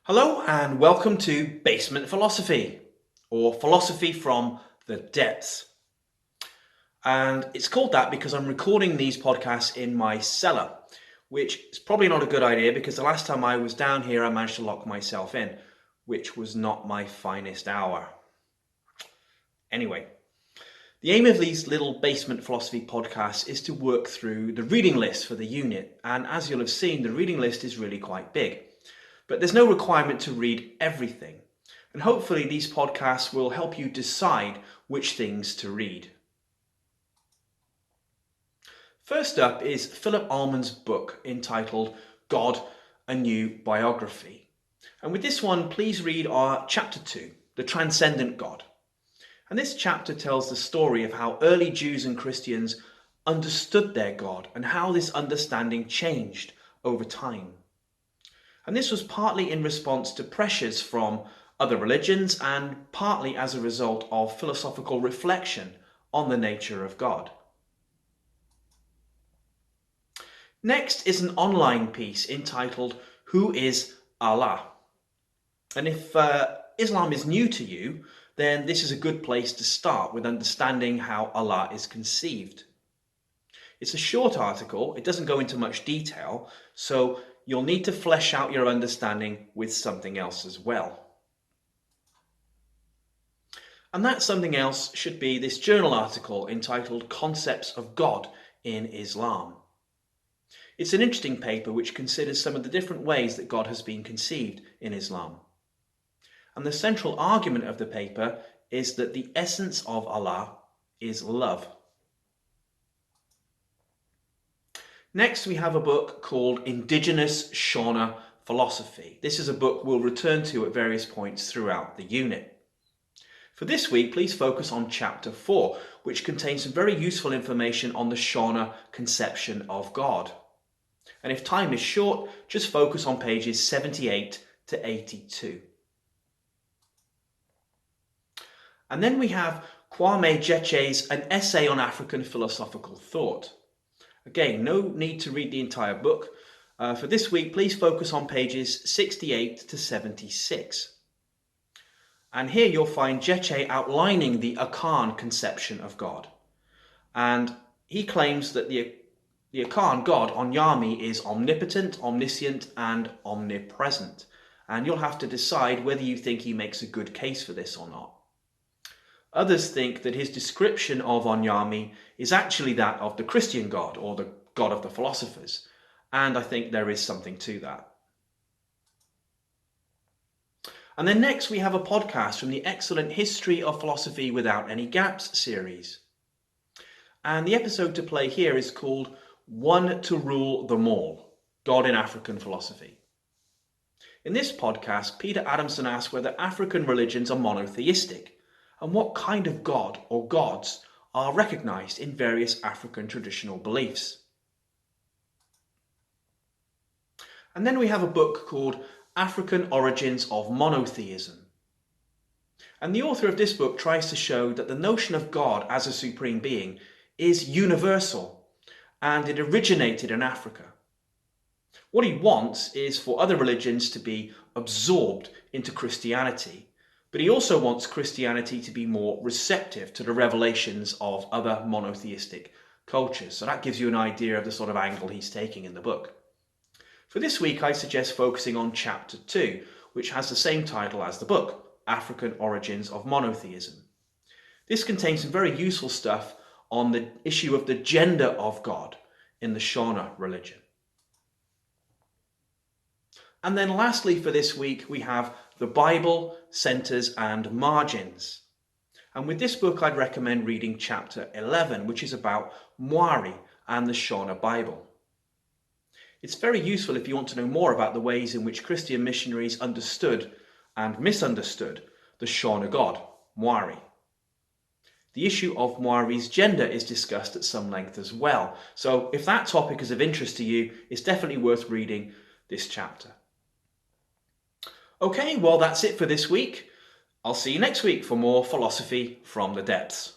Hello and welcome to Basement Philosophy, or Philosophy from the Depths. And it's called that because I'm recording these podcasts in my cellar, which is probably not a good idea because the last time I was down here I managed to lock myself in, which was not my finest hour. Anyway, the aim of these little Basement Philosophy podcasts is to work through the reading list for the unit, and as you'll have seen, the reading list is really quite big. But there's no requirement to read everything. And hopefully these podcasts will help you decide which things to read. First up is Philip Allman's book entitled God, A New Biography. And with this one, please read our chapter 2, The Transcendent God. And this chapter tells the story of how early Jews and Christians understood their God and how this understanding changed over time. And this was partly in response to pressures from other religions and partly as a result of philosophical reflection on the nature of God. Next is an online piece entitled Who is Allah? And if Islam is new to you, then this is a good place to start with understanding how Allah is conceived. It's a short article, it doesn't go into much detail, so you'll need to flesh out your understanding with something else as well. And that something else should be this journal article entitled Concepts of God in Islam. It's an interesting paper which considers some of the different ways that God has been conceived in Islam. And the central argument of the paper is that the essence of Allah is love. Next, we have a book called Indigenous Shona Philosophy. This is a book we'll return to at various points throughout the unit. For this week, please focus on chapter 4, which contains some very useful information on the Shona conception of God. And if time is short, just focus on pages 78 to 82. And then we have Kwame Gyekye's An Essay on African Philosophical Thought. Again, no need to read the entire book. For this week, please focus on pages 68 to 76. And here you'll find Gyekye outlining the Akhan Conception of God. And he claims that the Akhan God, Onyami, is omnipotent, omniscient, and omnipresent. And you'll have to decide whether you think he makes a good case for this or not. Others think that his description of Onyami is actually that of the Christian God, or the God of the philosophers, and I think there is something to that. And then next we have a podcast from the excellent History of Philosophy Without Any Gaps series. And the episode to play here is called One to Rule Them All, God in African Philosophy. In this podcast, Peter Adamson asks whether African religions are monotheistic, and what kind of God or gods are recognized in various African traditional beliefs. And then we have a book called African Origins of Monotheism. And the author of this book tries to show that the notion of God as a supreme being is universal, and it originated in Africa. What he wants is for other religions to be absorbed into Christianity, but he also wants Christianity to be more receptive to the revelations of other monotheistic cultures. So that gives you an idea of the sort of angle he's taking in the book. For this week, I suggest focusing on chapter 2, which has the same title as the book, African Origins of Monotheism. This contains some very useful stuff on the issue of the gender of God in the Shona religion. And then lastly for this week, we have The Bible, Centers and Margins. And with this book, I'd recommend reading chapter 11, which is about Mwari and the Shona Bible. It's very useful if you want to know more about the ways in which Christian missionaries understood and misunderstood the Shona God, Mwari. The issue of Mwari's gender is discussed at some length as well. So if that topic is of interest to you, it's definitely worth reading this chapter. Okay, well that's it for this week. I'll see you next week for more Philosophy from the Depths.